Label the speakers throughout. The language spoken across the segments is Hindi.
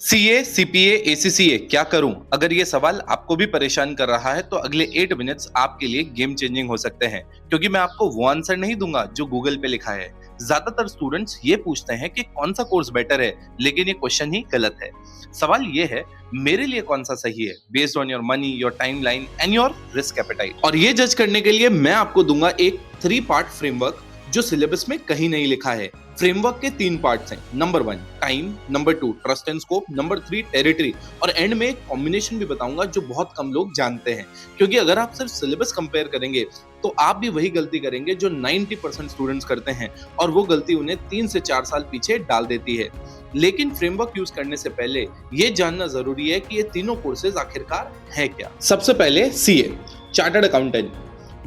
Speaker 1: सीए, सीपीए, एसीसीए क्या करूं? अगर ये सवाल आपको भी परेशान कर रहा है तो अगले 8 मिनट्स आपके लिए गेम चेंजिंग हो सकते हैं, क्योंकि मैं आपको वो आंसर नहीं दूंगा जो गूगल पे लिखा है। ज्यादातर स्टूडेंट्स ये पूछते हैं कि कौन सा कोर्स बेटर है, लेकिन ये क्वेश्चन ही गलत है। सवाल ये है, मेरे लिए कौन सा सही है, based on your money, your timeline and your risk appetite. और ये जज करने के लिए मैं आपको दूंगा एक 3 पार्ट फ्रेमवर्क जो सिलेबस में कहीं नहीं लिखा है। फ्रेमवर्क के 3 पार्ट्स हैं। Number 1 time, number 2 trust and scope, number 3 territory, और एंड में एक कॉम्बिनेशन भी बताऊंगा जो बहुत कम लोग जानते हैं। क्योंकि अगर आप सिर्फ सिलेबस कंपेयर करेंगे तो आप भी वही गलती करेंगे जो 90% स्टूडेंट्स करते हैं, और वो गलती उन्हें 3 से 4 साल पीछे डाल देती है। लेकिन फ्रेमवर्क यूज करने से पहले ये जानना जरूरी है कि ये तीनों कोर्सेज आखिरकार है क्या। सबसे पहले सीए, चार्टर्ड अकाउंटेंट।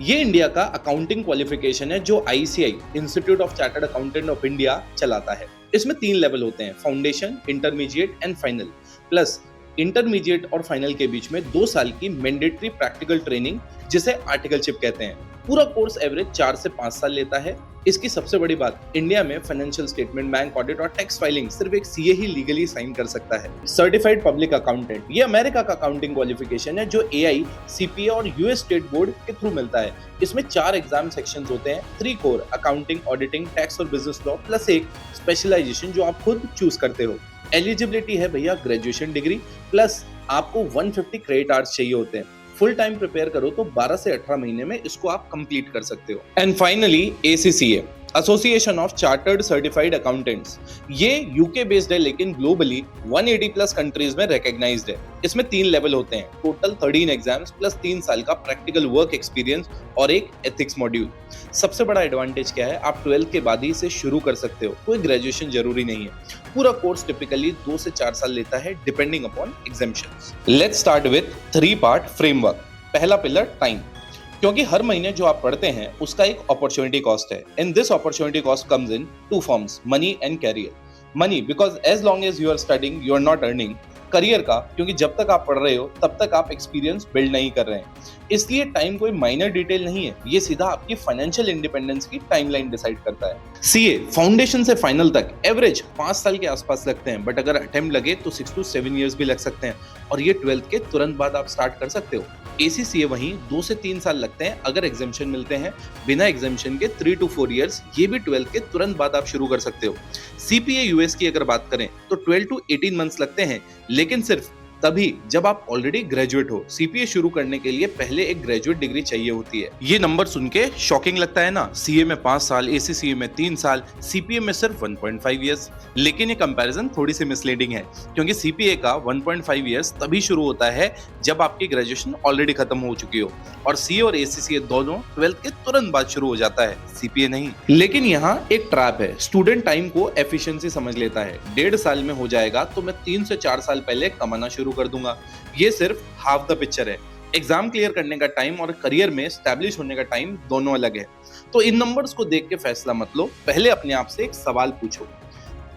Speaker 1: ये इंडिया का अकाउंटिंग क्वालिफिकेशन है जो ICI, institute of chartered accountant of India, चलाता है। इसमें 3 लेवल होते हैं, foundation, intermediate and final. Plus intermediate और फाइनल के बीच में 2 साल की मैंडेटरी प्रैक्टिकल ट्रेनिंग, जिसे आर्टिकलशिप कहते हैं। पूरा कोर्स एवरेज 4 से 5 साल लेता है। इसकी सबसे बड़ी बात, इंडिया में फाइनेंशियल स्टेटमेंट, बैंक ऑडिट और टैक्स फाइलिंग सिर्फ एक सीए ही लीगली साइन कर सकता है। सर्टिफाइड पब्लिक अकाउंटेंट, ये अमेरिका का अकाउंटिंग क्वालिफिकेशन है जो एआई, सीपीए और यूएस स्टेट बोर्ड के थ्रू मिलता है। इसमें 4 एग्जाम सेक्शंस होते हैं, 3 कोर, अकाउंटिंग, ऑडिटिंग, टैक्स और बिजनेस लॉ, प्लस एक स्पेशलाइजेशन जो आप खुद चूज करते हो। एलिजिबिलिटी है भैया ग्रेजुएशन डिग्री, प्लस आपको 150 क्रेडिट आवर्स चाहिए होते हैं। फुल टाइम प्रिपेयर करो तो 12 से 18 महीने में इसको आप कंप्लीट कर सकते हो। And finally ACCA, association of chartered certified accountants. ये यूके बेस्ड है लेकिन ग्लोबली 180 प्लस कंट्रीज में रिकॉग्नाइज्ड है। इसमें 3 लेवल होते हैं, टोटल 13 एग्जाम्स प्लस 3 साल का प्रैक्टिकल वर्क एक्सपीरियंस और एक एथिक्स मॉड्यूल। सबसे बड़ा एडवांटेज क्या है, आप 12th के बाद ही इसे शुरू कर सकते हो, कोई ग्रेजुएशन जरूरी नहीं है। पूरा कोर्स टिपिकली 2 से 4 साल लेता है, depending upon exemptions. Let's start with 3 part framework. पहला पिलर टाइम, क्योंकि हर महीने जो आप पढ़ते हैं उसका एक अपॉर्चुनिटी कॉस्ट है। In this opportunity cost comes in 2 forms, money and career. Money, because as long as you are studying you are not earning. Career का, क्योंकि जब तक आप पढ़ रहे हो तब तक आप एक्सपीरियंस बिल्ड नहीं कर रहे हैं। इसलिए टाइम कोई माइनर डिटेल नहीं है, ये सीधा आपकी फाइनेंशियल इंडिपेंडेंस की टाइमलाइन डिसाइड करता है। सीए फाउंडेशन से फाइनल तक एवरेज 5 साल के आसपास लगते हैं, बट अगर अटेम्प्ट लगे तो 6 to 7 ईयर्स भी लग सकते हैं, और ये 12th के तुरंत बाद आप स्टार्ट कर सकते हो। एसीसीए वहीं 2 से 3 साल लगते हैं अगर एग्जाम्शन मिलते हैं। बिना एग्जाम्शन के 3 to 4 ईयर्स, ये भी 12th के तुरंत बाद आप शुरू कर सकते हो। सीपीए यूएस की अगर बात करें तो 12 to 18 मंथ्स लगते हैं, लेकिन सिर्फ तभी जब आप ऑलरेडी ग्रेजुएट हो। सीपीए शुरू करने के लिए पहले एक ग्रेजुएट डिग्री चाहिए होती है। ये नंबर सुन के शॉकिंग लगता है ना, सीए में 5 साल, एसीसीए में 3 साल, सीपीए में सिर्फ 1.5 ईयर्स। लेकिन ये कंपैरिजन थोड़ी सी मिसलीडिंग है, क्योंकि सीपीए का 1.5 ईयर्स तभी शुरू होता है जब आपकी ग्रेजुएशन ऑलरेडी खत्म हो चुकी हो, और सीए और एसीसीए दोनों 12th के तुरंत बाद शुरू हो जाता है, सीपीए नहीं। लेकिन यहाँ एक ट्रैप है, स्टूडेंट टाइम को एफिशिएंसी समझ लेता है। 1.5 साल में हो जाएगा तो मैं 3 से 4 साल पहले कमाना शुरू कर दूंगा। ये सिर्फ हाफ द पिक्चर है। एग्जाम क्लियर करने का टाइम और करियर में स्टैब्लिश होने का टाइम दोनों अलग है। तो इन नंबर्स को देख के फैसला मत लो, पहले अपने आप से एक सवाल पूछो,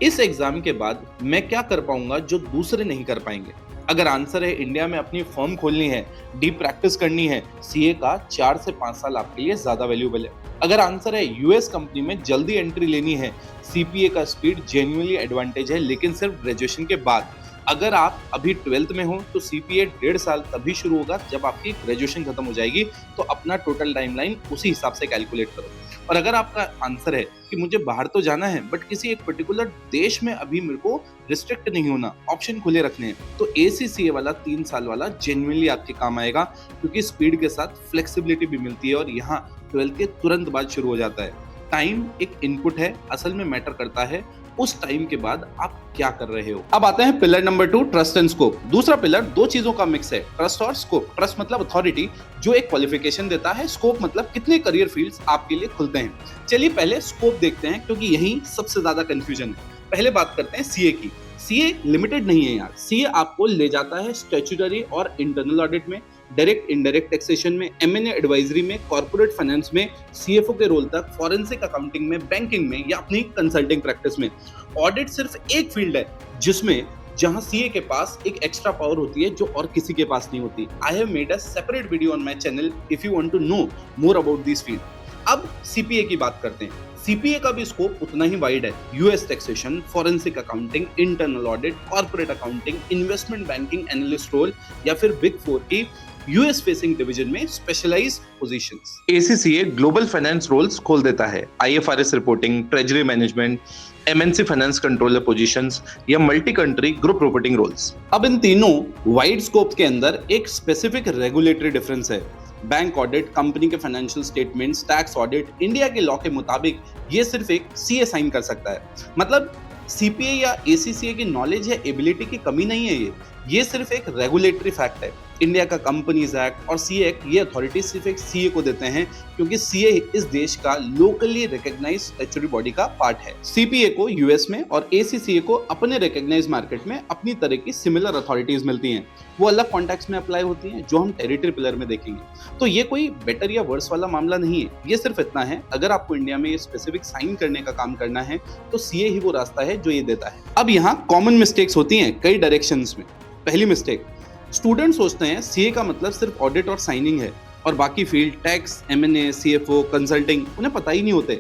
Speaker 1: इस एग्जाम के बाद मैं क्या कर पाऊंगा जो दूसरे नहीं कर पाएंगे। अगर आंसर है इंडिया में अपनी फर्म खोलनी है, डीप प्रैक्टिस करनी है, सीए का 4 से 5 साल आपके लिए ज्यादा वैल्यूएबल है। अगर आंसर है यूएस कंपनी में जल्दी एंट्री लेनी है, सीपीए का स्पीड जेन्युइनली एडवांटेज है, लेकिन सिर्फ ग्रेजुएशन के बाद। अगर आप अभी 12th में हो तो सीपीए 1.5 साल तभी शुरू होगा जब आपकी ग्रेजुएशन खत्म हो जाएगी, तो अपना टोटल टाइमलाइन उसी हिसाब से कैलकुलेट करो। और अगर आपका आंसर है कि मुझे बाहर तो जाना है बट किसी एक पर्टिकुलर देश में अभी मेरे को रिस्ट्रिक्ट नहीं होना, ऑप्शन खुले रखने हैं, तो एसीसीए वाला 3 साल वाला जेन्युइनली आपके काम आएगा, क्योंकि स्पीड के साथ फ्लेक्सिबिलिटी भी मिलती है, और यहाँ 12th के तुरंत बाद शुरू हो जाता है। टाइम एक इनपुट है, असल में मैटर करता है उस टाइम के बाद आप क्या कर रहे हो। अब आते हैं pillar number 2, trust and scope. दूसरा पिलर 2 चीजों का मिक्स है, ट्रस्ट और स्कोप। ट्रस्ट मतलब अथॉरिटी जो एक क्वालिफिकेशन देता है, स्कोप मतलब कितने करियर फील्ड्स आपके लिए खुलते हैं। चलिए पहले स्कोप देखते हैं, क्योंकि यही सबसे ज्यादा कंफ्यूजन है। पहले बात करते हैं सीए की। सीए लिमिटेड नहीं है यार, सीए आपको ले जाता है स्टैट्यूटरी और इंटरनल ऑडिट में, डायरेक्ट इनडायरेक्ट टैक्सेशन में, एमएनए एडवाइजरी में, कॉर्पोरेट फाइनेंस में, सीएफओ के रोल तक, फॉरेंसिक अकाउंटिंग में, बैंकिंग में, या अपनी कंसल्टिंग प्रैक्टिस में। ऑडिट सिर्फ एक फील्ड है जिसमें जहां सीए के पास एक एक्स्ट्रा पावर होती है जो और किसी के पास नहीं होती। I have made a separate video on my channel if you want to know more about this field.
Speaker 2: अब सीपीए की बात करते हैं। सीपीए का भी स्कोप उतना ही वाइड है। US taxation, forensic accounting, internal audit, corporate accounting, investment banking analyst role या फिर बिग फोर की यूएस फेसिंग डिवीजन में specialised positions.
Speaker 1: ACCA global finance roles खोल देता है, IFRS reporting, treasury management, MNC finance controller positions या multi country group reporting roles.
Speaker 2: अब इन तीनों वाइड स्कोप के अंदर एक स्पेसिफिक रेगुलेटरी डिफरेंस है। बैंक ऑडिट, कंपनी के financial statements, tax audit, India के लॉ के मुताबिक ये सिर्फ एक सीए साइन कर सकता है। मतलब सीपीए या एसीसीए की नॉलेज या एबिलिटी की कमी नहीं है, ये सिर्फ एक रेगुलेटरी फैक्ट है। इंडिया का कंपनीज एक्ट और सीए एक्ट ये अथॉरिटी सिर्फ एक सीए को देते हैं, क्योंकि सीए इस देश का लोकली रिकॉग्नाइज्ड स्टैट्यूटरी बॉडी का पार्ट है। सीपीए को यूएस में और एसीसीए को अपने रिकॉग्नाइज्ड मार्केट में अपनी तरह की सिमिलर अथॉरिटीज मिलती हैं। वो अलग कॉन्टेक्स्ट में अप्लाई होती हैं, जो हम टेरिटरी पिलर में देखेंगे। तो ये कोई बेटर या वर्स वाला मामला नहीं है, ये सिर्फ इतना है, अगर आपको इंडिया में ये स्पेसिफिक साइन करने का काम करना है तो सीए ही वो रास्ता है जो ये देता है। अब यहाँ कॉमन मिस्टेक्स होती हैं कई डायरेक्शंस में। पहली मिस्टेक, स्टूडेंट सोचते हैं सीए का मतलब सिर्फ ऑडिट और साइनिंग है और बाकी field tax, MNA, CFO, consulting उन्हें पता ही नहीं होते।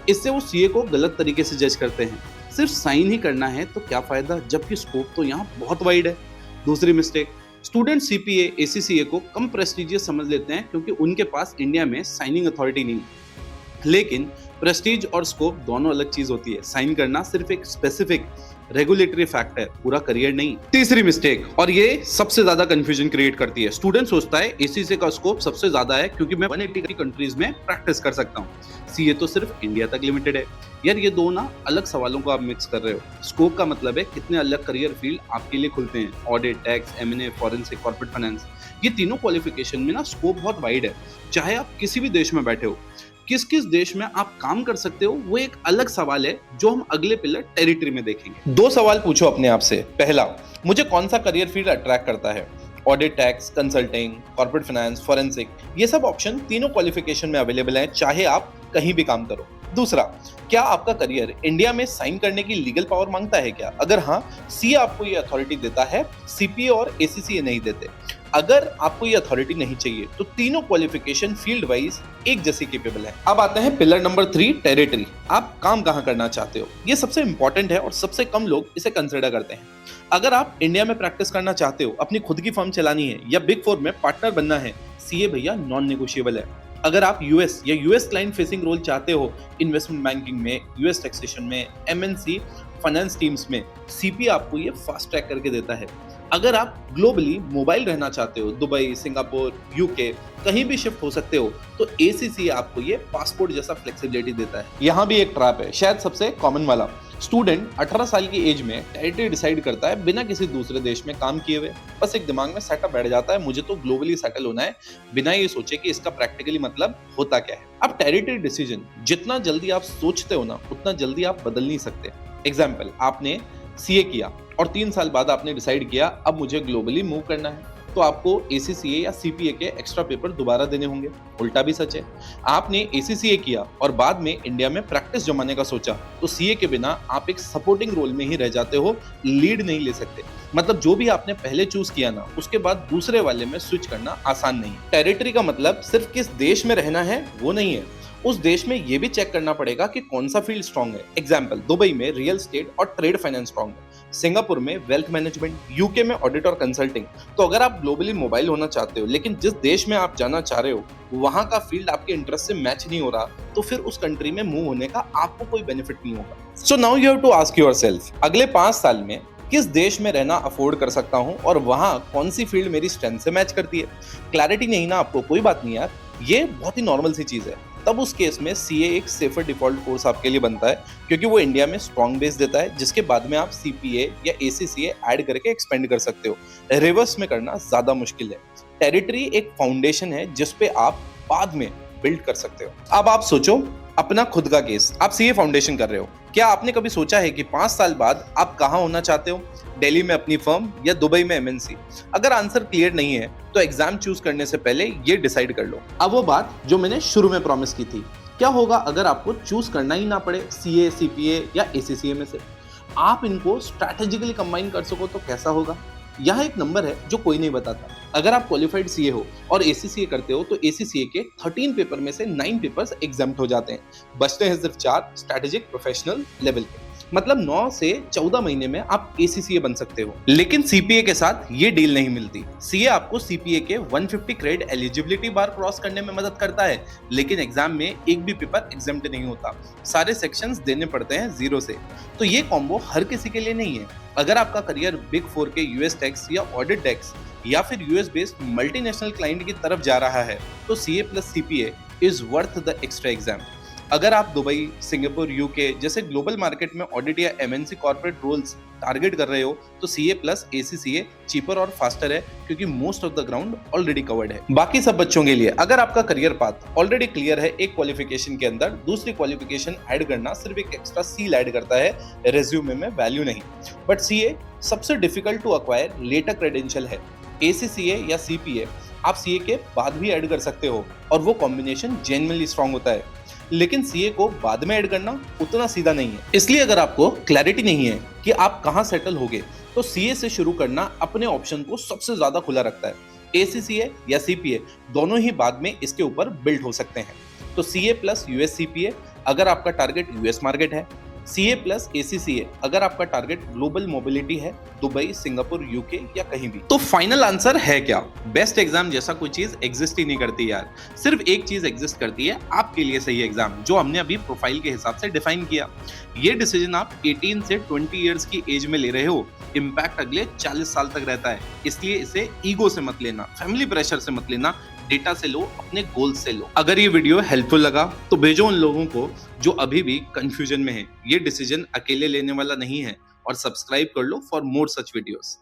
Speaker 2: इससे वो सीए को गलत तरीके से जज करते हैं। सिर्फ साइन ही करना है तो क्या फायदा, जबकि स्कोप तो यहाँ बहुत वाइड है। दूसरी मिस्टेक, स्टूडेंट सीपीए एसीसीए को कम प्रेस्टिजियस समझ लेते हैं क्योंकि उनके पास इंडिया में साइनिंग अथॉरिटी नहीं है। लेकिन प्रेस्टीज और स्कोप दोनों अलग चीज होती है। साइन करना सिर्फ एक स्पेसिफिक रेगुलेटरी फैक्ट है, पूरा करियर नहीं। तीसरी मिस्टेक, और ये सबसे ज्यादा कंफ्यूजन क्रिएट करती है, स्टूडेंट सोचता है एसीसीए का स्कोप सबसे ज्यादा है क्योंकि मैं 180 कंट्रीज में प्रैक्टिस कर सकता हूँ। सीए तो सिर्फ इंडिया तक लिमिटेड है। यार ये दो ना अलग सवालों को आप मिक्स कर रहे हो। स्कोप का मतलब है कितने अलग करियर फील्ड आपके लिए खुलते हैं, audit, tax, MNA, forensic, corporate finance. ये तीनों क्वालिफिकेशन में ना स्कोप बहुत वाइड है। चाहे आप किसी भी देश में बैठे हो, किस किस देश में आप काम कर सकते हो वो एक अलग सवाल है जो हम अगले पिलर टेरिटरी में देखेंगे।
Speaker 1: दो सवाल पूछो अपने आप से। पहला, मुझे कौन सा करियर फील्ड अट्रैक्ट करता है? Audit, tax, consulting, corporate finance, forensic, ये सब ऑप्शन तीनों क्वालिफिकेशन में अवेलेबल हैं, चाहे आप कहीं भी काम करो। दूसरा, क्या आपका करियर इंडिया में साइन करने की लीगल पावर मांगता है क्या? अगर हाँ, सीए आपको ये अथॉरिटी देता है, सीपीए और एसीसीए नहीं देते। अगर आपको ये अथॉरिटी नहीं चाहिए तो तीनों क्वालिफिकेशन फील्ड वाइज एक जैसे केपेबल है। अब आते हैं पिलर नंबर 3, टेरिटरी। आप काम कहाँ करना चाहते हो, ये सबसे इंपॉर्टेंट है और सबसे कम लोग इसे कंसिडर करते हैं। अगर आप इंडिया में प्रैक्टिस करना चाहते हो, अपनी खुद की फर्म चलानी है या बिग फोर में पार्टनर बनना है, सीए भैया नॉन नेगोशिएबल है। अगर आप यूएस या यूएस क्लाइंट फेसिंग रोल चाहते हो, इन्वेस्टमेंट बैंकिंग में, यूएस टैक्सेशन में, एमएनसी फाइनेंस टीम्स में, सीपीए आपको ये फास्ट ट्रैक करके देता है। अगर आप ग्लोबली मोबाइल रहना चाहते हो, दुबई, सिंगापुर, यूके, कहीं भी शिफ्ट हो सकते हो, तो एसीसीए आपको ये पासपोर्ट जैसा फ्लेक्सिबिलिटी देता है। यहाँ भी एक ट्रैप है, शायद सबसे कॉमन वाला। स्टूडेंट 18 साल की एज में टेरिटरी डिसाइड करता है बिना किसी दूसरे देश में काम किए हुए। बस एक दिमाग में सेटअप बैठ जाता है, मुझे तो ग्लोबली सेटल होना है, बिना ये सोचे कि इसका प्रैक्टिकली मतलब होता क्या है। अब टेरिटरी डिसीजन जितना जल्दी आप सोचते हो ना, उतना जल्दी आप बदल नहीं सकते। एग्जाम्पल, आपने सीए किया और 3 साल बाद आपने डिसाइड किया अब मुझे ग्लोबली मूव करना है, तो आपको एसीसीए या सीपीए के एक्स्ट्रा पेपर दोबारा देने होंगे। उल्टा भी सच है, आपने एसीसीए किया और बाद में इंडिया में प्रैक्टिस जमाने का सोचा, तो सीए के बिना आप एक सपोर्टिंग रोल में ही रह जाते हो, लीड नहीं ले सकते। मतलब जो भी आपने पहले चूज किया ना, उसके बाद दूसरे वाले में स्विच करना आसान नहीं। टेरिटरी का मतलब सिर्फ किस देश में रहना है वो नहीं है, उस देश में ये भी चेक करना पड़ेगा कि कौन सा फील्ड स्ट्रांग है। एग्जाम्पल, दुबई में रियल एस्टेट और ट्रेड फाइनेंस स्ट्रांग है, सिंगापुर में वेल्थ मैनेजमेंट, यूके में ऑडिट और कंसल्टिंग। तो अगर आप ग्लोबली मोबाइल होना चाहते हो, लेकिन जिस देश में आप जाना चाह रहे हो वहां का फील्ड आपके इंटरेस्ट से मैच नहीं हो रहा, तो फिर उस कंट्री में मूव होने का आपको कोई बेनिफिट नहीं होगा। So now you have to ask yourself, अगले 5 साल में किस देश में रहना अफोर्ड कर सकता हूं और वहां कौन सी फील्ड मेरी स्ट्रेंथ से मैच करती है। क्लैरिटी नहीं ना आपको, कोई बात नहीं यार, ये बहुत ही नॉर्मल सी चीज है। तब उस केस में सीए एक सेफर डिफॉल्ट कोर्स आपके लिए बनता है, क्योंकि वो इंडिया में स्ट्रॉन्ग बेस देता है, जिसके बाद में आप सीपीए या एसीसीए ऐड करके एक्सपेंड कर सकते हो। रिवर्स में करना ज्यादा मुश्किल है। टेरिटरी एक फाउंडेशन है जिस पे आप बाद में बिल्ड कर सकते हो। अब आप सोचो अपना खुद का केस, आप सीए फाउंडेशन कर रहे हो, क्या आपने कभी सोचा है कि 5 साल बाद आप कहाँ होना चाहते हो, दिल्ली में अपनी फर्म या दुबई में एमएनसी? अगर आंसर क्लियर नहीं है तो एग्जाम चूज करने से पहले ये डिसाइड कर लो। अब वो बात जो मैंने शुरू में प्रॉमिस की थी, क्या होगा अगर आपको चूज करना ही ना पड़े सीए, सीपीए या एसीसीए में से? आप इनको स्ट्रैटेजिकली कंबाइन कर सको तो कैसा होगा?
Speaker 2: यहाँ एक नंबर है जो कोई नहीं बताता। अगर आप क्वालिफाइड सीए हो और एसीसीए करते हो तो एसीसीए के 13 पेपर में से 9 पेपर्स एग्जाम्प्ट हो जाते हैं, बचते हैं सिर्फ 4 स्ट्रेटेजिक प्रोफेशनल लेवल के। मतलब 9 से 14 महीने में आप एसीसीए बन सकते हो। लेकिन सीपीए के साथ ये डील नहीं मिलती। सीए आपको सीपीए के 150 क्रेडिट एलिजिबिलिटी बार क्रॉस करने में मदद करता है, लेकिन एग्जाम में एक भी पेपर एग्जाम्प्ट नहीं होता। सारे सेक्शंस देने पड़ते हैं 0 से। तो ये कॉम्बो हर किसी के लिए नहीं है। अगर आपका करियर बिग 4 के यूएस टैक्स या ऑडिट टैक्स या फिर यूएस बेस्ड मल्टीनेशनल क्लाइंट की तरफ जा रहा है तो CA plus CPA is worth the extra exam. अगर आप दुबई, सिंगापुर, यूके जैसे ग्लोबल मार्केट में ऑडिट या एमएनसी कॉर्पोरेट रोल्स टारगेट कर रहे हो तो सीए प्लस एसीसीए चीपर और फास्टर है, क्योंकि most of the ground already covered है। बाकी सब बच्चों के लिए अगर आपका करियर पाथ ऑलरेडी क्लियर है, एक क्वालिफिकेशन के अंदर दूसरी क्वालिफिकेशन ऐड करना सिर्फ एक एक्स्ट्रा सील ऐड करता है, रेज्यूमे में वैल्यू नहीं। बट सीए सबसे difficult to acquire later credential है। एसीसीए या सीपीए आप सीए के बाद भी ऐड कर सकते हो और वो कॉम्बिनेशन जेन्युइनली स्ट्रांग होता है, लेकिन सीए को बाद में ऐड करना उतना सीधा नहीं है। इसलिए अगर आपको क्लैरिटी नहीं है कि आप कहां सेटल होगे तो सीए से शुरू करना अपने ऑप्शन को सबसे ज्यादा खुला रखता है। एसीसीए या सीपीए दोनों ही बाद में इसके ऊपर बिल्ड हो सकते हैं। तो सीए प्लस यूएस सीपीए अगर आपका टारगेट यूएस मार्केट है, सीए प्लस एसीसीए अगर आपका टारगेट ग्लोबल मोबिलिटी है, दुबई, सिंगापुर, यूके या कहीं भी। तो फाइनल आंसर है क्या? बेस्ट एग्जाम जैसा कोई चीज एग्जिस्ट ही नहीं करती यार। सिर्फ एक चीज एग्जिस्ट करती है, आपके लिए सही एग्जाम, जो हमने अभी प्रोफाइल के हिसाब से डिफाइन किया। ये डिसीजन आप 18 से 20 इयर्स की एज में ले रहे हो, इम्पैक्ट अगले 40 साल तक रहता है। इसलिए इसे ईगो से मत लेना, फैमिली प्रेशर से मत लेना, डेटा से लो, अपने गोल्स से लो। अगर ये वीडियो हेल्पफुल लगा तो भेजो उन लोगों को जो अभी भी कंफ्यूजन में है। ये डिसीजन अकेले लेने वाला नहीं है, और सब्सक्राइब कर लो फॉर मोर सच वीडियोस।